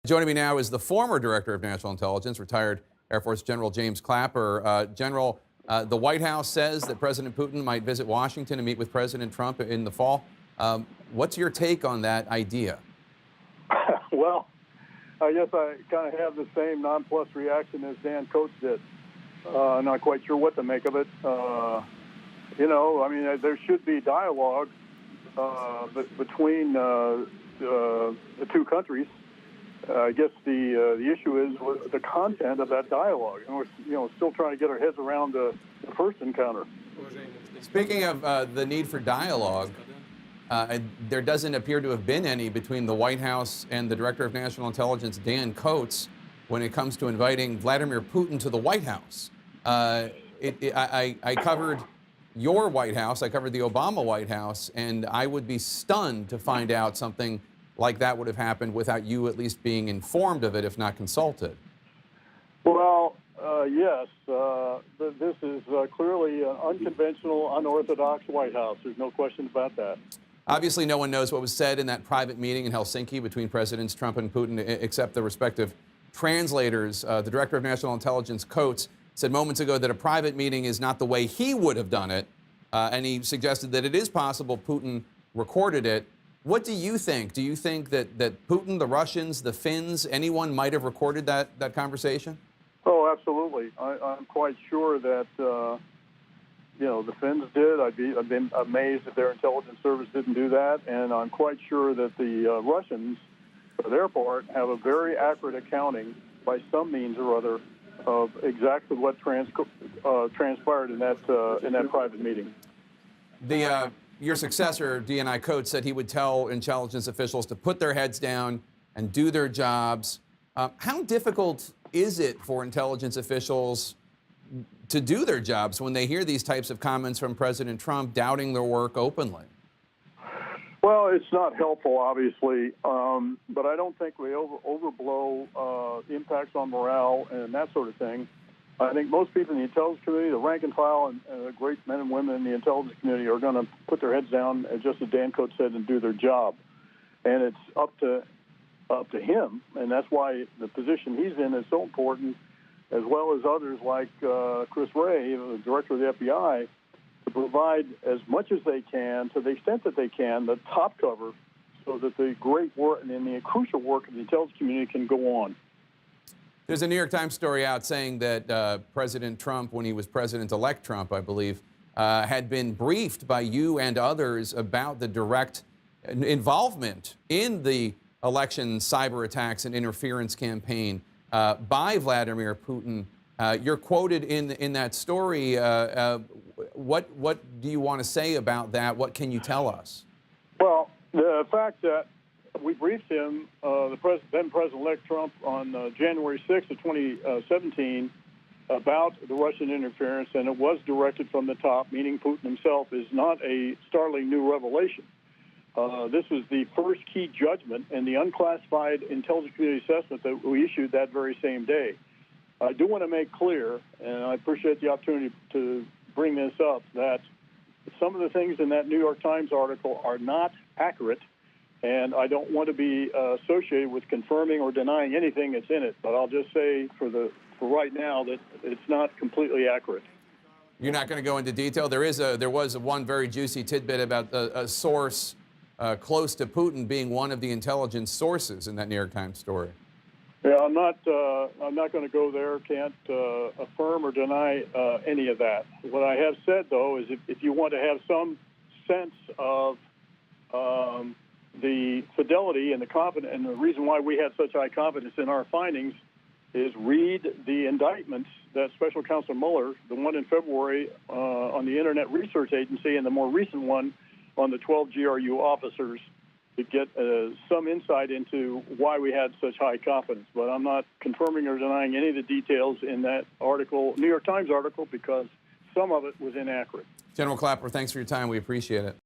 Joining me now is the former Director of National Intelligence, retired Air Force General James Clapper. General, the White House says that President Putin might visit Washington and meet with President Trump in the fall. What's your take on that idea? Well, I guess I kind of have the same nonplussed reaction as Dan Coates did. Not quite sure what to make of it. I mean, there should be dialogue between the two countries. I guess the issue is the content of that dialogue, and we're still trying to get our heads around the first encounter. Speaking of the need for dialogue, there doesn't appear to have been any between the White House and the Director of National Intelligence, Dan Coates, when it comes to inviting Vladimir Putin to the White House. I covered your White House, I covered the Obama White House, and I would be stunned to find out something like that would have happened without you at least being informed of it, if not consulted. Well, yes. This is clearly an unconventional, unorthodox White House. There's no question about that. Obviously, no one knows what was said in that private meeting in Helsinki between Presidents Trump and Putin, except the respective translators. The Director of National Intelligence, Coates, said moments ago that a private meeting is not the way he would have done it, and he suggested that it is possible Putin recorded it. What do you think? Do you think that Putin, the Russians, the Finns, anyone might have recorded that conversation? Oh, absolutely. I'm quite sure that, the Finns did. I've been amazed that their intelligence service didn't do that. And I'm quite sure that the Russians, for their part, have a very accurate accounting by some means or other of exactly what transpired in that private meeting. Your successor, DNI Coates, said he would tell intelligence officials to put their heads down and do their jobs. How difficult is it for intelligence officials to do their jobs when they hear these types of comments from President Trump doubting their work openly? Well, it's not helpful, obviously, but I don't think we overblow impacts on morale and that sort of thing. I think most people in the intelligence community, the rank and file, and the great men and women in the intelligence community are going to put their heads down, just as Dan Coates said, and do their job. And it's up to him, and that's why the position he's in is so important, as well as others like Chris Wray, the director of the FBI, to provide as much as they can, to the extent that they can, the top cover, so that the great work and the crucial work of the intelligence community can go on. There's a New York Times story out saying that President Trump, when he was President-elect Trump, I believe, had been briefed by you and others about the direct involvement in the election cyber attacks and interference campaign by Vladimir Putin. You're quoted in that story. What do you want to say about that? What can you tell us? Well, the fact that we briefed him, then President-elect Trump, on January 6th of 2017 about the Russian interference, and it was directed from the top, meaning Putin himself, is not a startling new revelation. This was the first key judgment in the unclassified intelligence community assessment that we issued that very same day. I do want to make clear, and I appreciate the opportunity to bring this up, that some of the things in that New York Times article are not accurate, and I don't want to be associated with confirming or denying anything that's in it. But I'll just say for right now that it's not completely accurate. You're not going to go into detail. There was one very juicy tidbit about a source close to Putin being one of the intelligence sources in that New York Times story. Yeah, I'm not going to go there. Can't affirm or deny any of that. What I have said, though, is if you want to have some sense of the fidelity and the confidence, and the reason why we had such high confidence in our findings is read the indictments that Special Counsel Mueller, the one in February on the Internet Research Agency, and the more recent one on the 12 GRU officers, to get some insight into why we had such high confidence. But I'm not confirming or denying any of the details in that article, New York Times article, because some of it was inaccurate. General Clapper, thanks for your time. We appreciate it.